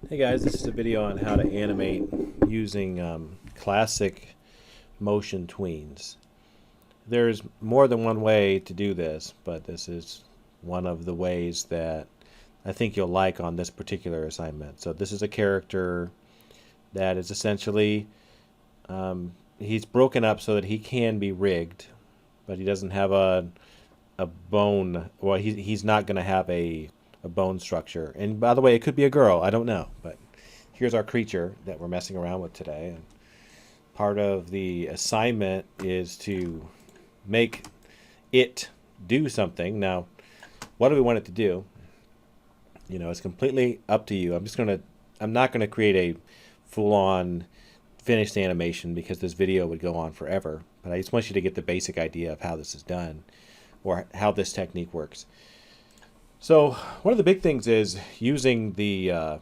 Hey guys, this is a video on how to animate using classic motion tweens. There's more than one way to do this, but this is one of the ways that I think you'll like on this particular assignment. So this is a character that is essentially, he's broken up so that he can be rigged, but he doesn't have a bone. Well, he's not going to have a bone structure. And by the way, it could be a girl. I don't know. But here's our creature that we're messing around with today. And part of the assignment is to make it do something. Now, what do we want it to do? You know, it's completely up to you. I'm not going to create a full-on finished animation because this video would go on forever. But I just want you to get the basic idea of how this is done or how this technique works. So one of the big things is using the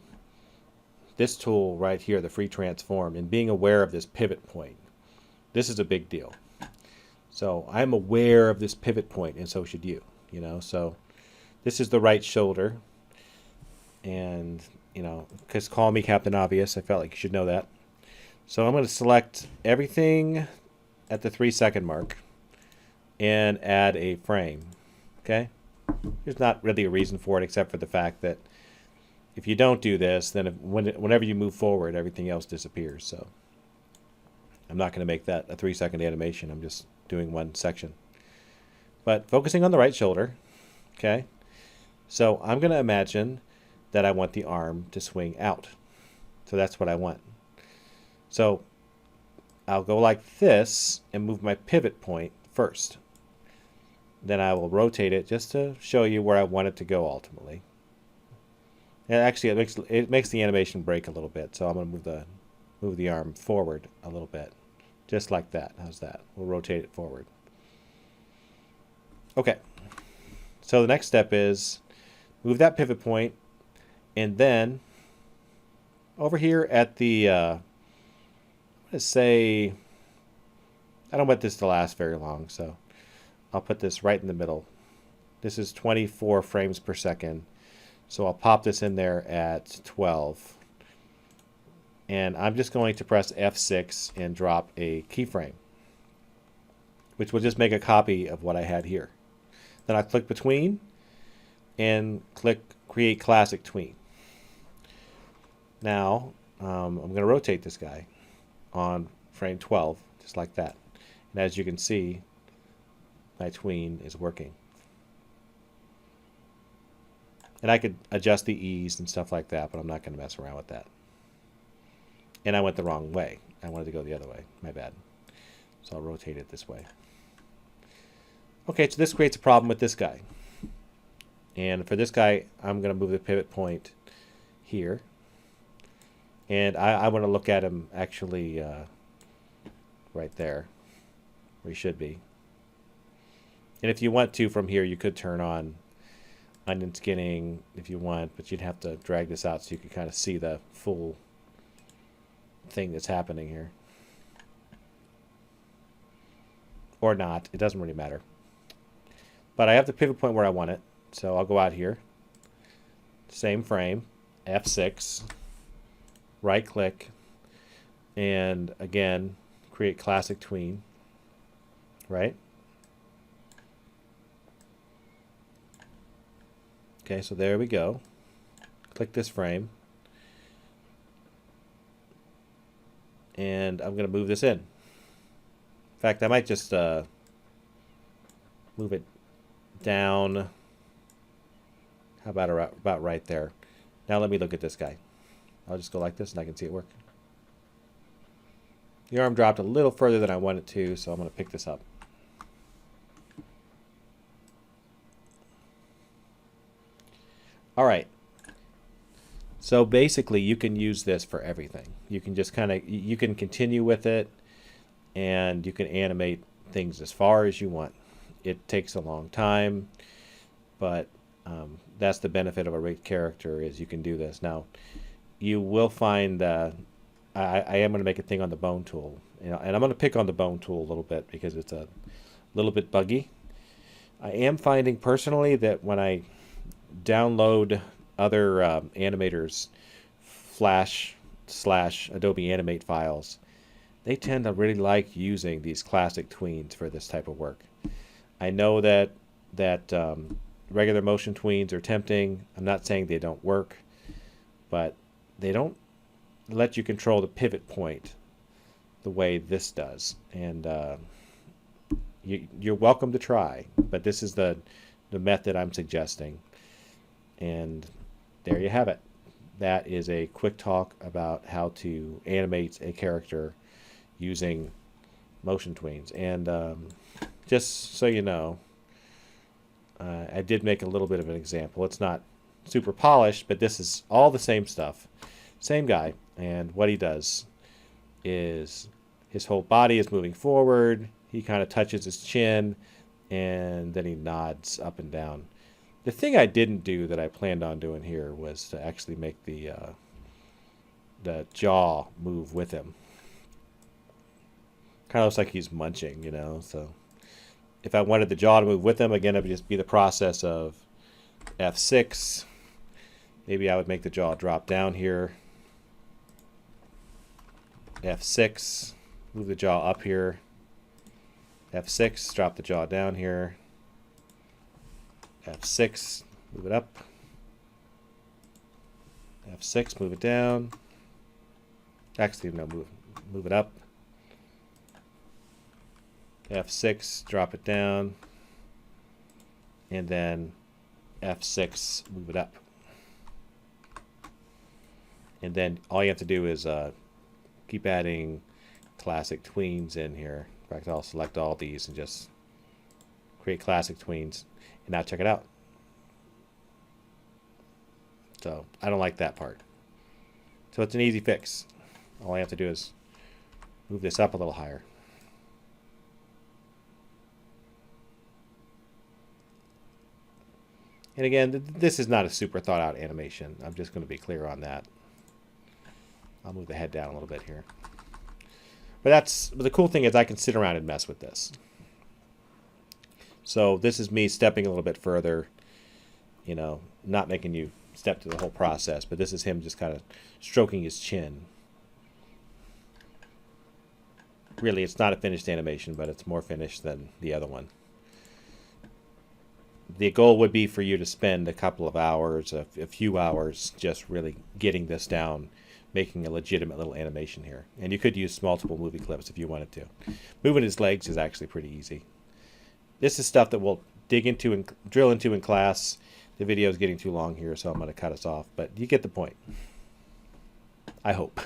this tool right here, the free transform, and being aware of this pivot point. This is a big deal. So I'm aware of this pivot point, and so should you. You know, so this is the right shoulder, and you know, because call me Captain Obvious, I felt like you should know that. So I'm going to select everything at the 3-second mark and add a frame. Okay. There's not really a reason for it except for the fact that if you don't do this, then whenever you move forward, everything else disappears. So I'm not going to make that a 3-second animation. I'm just doing one section. But focusing on the right shoulder, okay? So I'm going to imagine that I want the arm to swing out. So that's what I want. So I'll go like this and move my pivot point first. Then I will rotate it just to show you where I want it to go ultimately. And actually, it makes the animation break a little bit. So I'm going to move the arm forward a little bit, just like that. How's that? We'll rotate it forward. Okay. So the next step is move that pivot point, and then over here at the let's say I don't want this to last very long, so I'll put this right in the middle. This is 24 frames per second. So I'll pop this in there at 12. And I'm just going to press F6 and drop a keyframe, which will just make a copy of what I had here. Then I click between and click create classic tween. Now I'm going to rotate this guy on frame 12, just like that. And as you can see, my tween is working. And I could adjust the ease and stuff like that, but I'm not going to mess around with that. And I went the wrong way. I wanted to go the other way. My bad. So I'll rotate it this way. Okay, so this creates a problem with this guy. And for this guy, I'm going to move the pivot point here. And I want to look at him actually right there, where he should be. And if you want to, from here, you could turn on onion skinning if you want, but you'd have to drag this out so you can kind of see the full thing that's happening here. Or not. It doesn't really matter. But I have the pivot point where I want it, so I'll go out here. Same frame, F6, right-click, and again, create classic tween, right? Okay, so there we go. Click this frame. And I'm going to move this in. In fact, I might just move it down. How about right there? Now let me look at this guy. I'll just go like this and I can see it work. The arm dropped a little further than I wanted it to, so I'm going to pick this up. All right. So basically, you can use this for everything. You can just you can continue with it, and you can animate things as far as you want. It takes a long time, but that's the benefit of a rigged character is you can do this. Now, you will find that I am going to make a thing on the bone tool, and I'm going to pick on the bone tool a little bit because it's a little bit buggy. I am finding personally that when I download other animators Flash / Adobe Animate files, they tend to really like using these classic tweens for this type of work. I know that regular motion tweens are tempting. I'm not saying they don't work, but they don't let you control the pivot point the way this does. And you're welcome to try, but this is the method I'm suggesting. And there you have it. That is a quick talk about how to animate a character using motion tweens. And just so you know, I did make a little bit of an example. It's not super polished, but this is all the same stuff. Same guy. And what he does is his whole body is moving forward. He kind of touches his chin, and then he nods up and down. The thing I didn't do that I planned on doing here was to actually make the jaw move with him. Kind of looks like he's munching, you know. So if I wanted the jaw to move with him, again, it would just be the process of F6. Maybe I would make the jaw drop down here. F6, move the jaw up here. F6, drop the jaw down here. F6, move it up. F6, move it down. Actually, no, move it up. F6, drop it down. And then F6, move it up. And then all you have to do is keep adding classic tweens in here. In fact, I'll select all these and just create classic tweens. And now check it out. So I don't like that part. So it's an easy fix. All I have to do is move this up a little higher. And again, this is not a super thought out animation. I'm just going to be clear on that. I'll move the head down a little bit here. But the cool thing is I can sit around and mess with this. So this is me stepping a little bit further, you know, not making you step through the whole process, but this is him just kind of stroking his chin. Really, it's not a finished animation, but it's more finished than the other one. The goal would be for you to spend a couple of hours, a few hours, just really getting this down, making a legitimate little animation here. And you could use multiple movie clips if you wanted to. Moving his legs is actually pretty easy. This is stuff that we'll dig into and drill into in class. The video is getting too long here, so I'm going to cut us off. But you get the point. I hope.